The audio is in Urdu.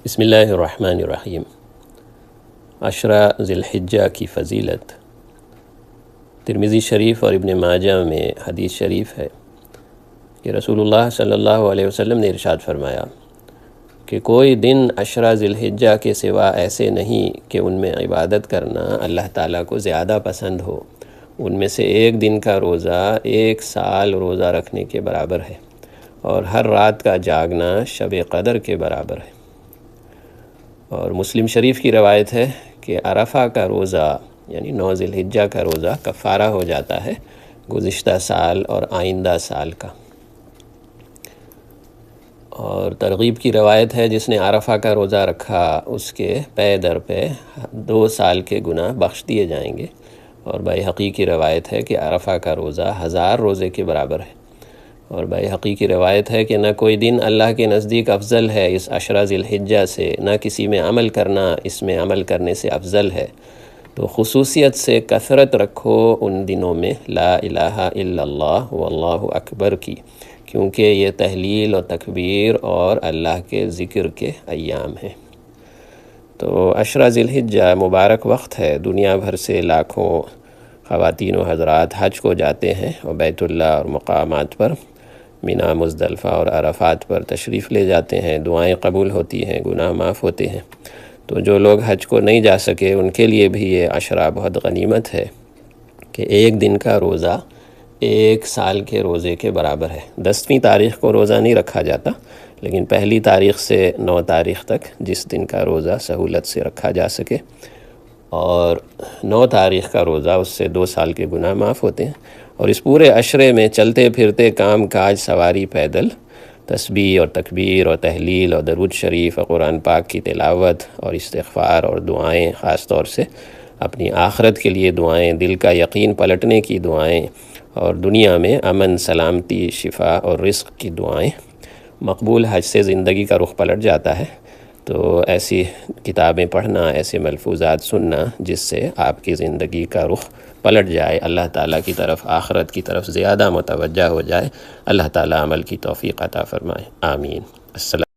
بسم اللہ الرحمن الرحیم۔ عشرہ ذی الحجہ کی فضیلت۔ ترمذی شریف اور ابن ماجہ میں حدیث شریف ہے کہ رسول اللہ صلی اللہ علیہ وسلم نے ارشاد فرمایا کہ کوئی دن عشرہ ذی الحجہ کے سوا ایسے نہیں کہ ان میں عبادت کرنا اللہ تعالیٰ کو زیادہ پسند ہو۔ ان میں سے ایک دن کا روزہ 1 سال روزہ رکھنے کے برابر ہے، اور ہر رات کا جاگنا شب قدر کے برابر ہے۔ اور مسلم شریف کی روایت ہے کہ عرفہ کا روزہ یعنی 9 ذی الحجہ کا روزہ کفارہ ہو جاتا ہے گزشتہ سال اور آئندہ سال کا۔ اور ترغیب کی روایت ہے جس نے عرفہ کا روزہ رکھا اس کے پے در پہ 2 سال کے گناہ بخش دیے جائیں گے۔ اور بیہقی کی روایت ہے کہ عرفہ کا روزہ 1000 روزے کے برابر ہے۔ اور بیہقی کی روایت ہے کہ نہ کوئی دن اللہ کے نزدیک افضل ہے اس عشرہ ذی الحجہ سے، نہ کسی میں عمل کرنا اس میں عمل کرنے سے افضل ہے، تو خصوصیت سے کثرت رکھو ان دنوں میں لا الہ الا اللہ واللہ اکبر کی، کیونکہ یہ تحلیل و تکبیر اور اللہ کے ذکر کے ایام ہیں۔ تو عشرہ ذی الحجہ مبارک وقت ہے۔ دنیا بھر سے لاکھوں خواتین و حضرات حج کو جاتے ہیں اور بیت اللہ اور مقامات پر مینا، مزدلفہ اور عرفات پر تشریف لے جاتے ہیں، دعائیں قبول ہوتی ہیں، گناہ معاف ہوتے ہیں۔ تو جو لوگ حج کو نہیں جا سکے ان کے لیے بھی یہ عشرہ بہت غنیمت ہے کہ ایک دن کا روزہ 1 سال کے روزے کے برابر ہے۔ 10ویں تاریخ کو روزہ نہیں رکھا جاتا، لیکن 1 تاریخ سے 9 تاریخ تک جس دن کا روزہ سہولت سے رکھا جا سکے، اور 9 تاریخ کا روزہ اس سے 2 سال کے گناہ معاف ہوتے ہیں۔ اور اس پورے عشرے میں چلتے پھرتے کام کاج، سواری، پیدل، تسبیح اور تکبیر اور تحلیل اور درود شریف اور قرآن پاک کی تلاوت اور استغفار اور دعائیں، خاص طور سے اپنی آخرت کے لیے دعائیں، دل کا یقین پلٹنے کی دعائیں، اور دنیا میں امن، سلامتی، شفا اور رزق کی دعائیں۔ مقبول حج سے زندگی کا رخ پلٹ جاتا ہے۔ تو ایسی کتابیں پڑھنا، ایسے ملفوظات سننا جس سے آپ کی زندگی کا رخ پلٹ جائے، اللہ تعالیٰ کی طرف، آخرت کی طرف زیادہ متوجہ ہو جائے۔ اللہ تعالیٰ عمل کی توفیق عطا فرمائے، آمین۔ السلام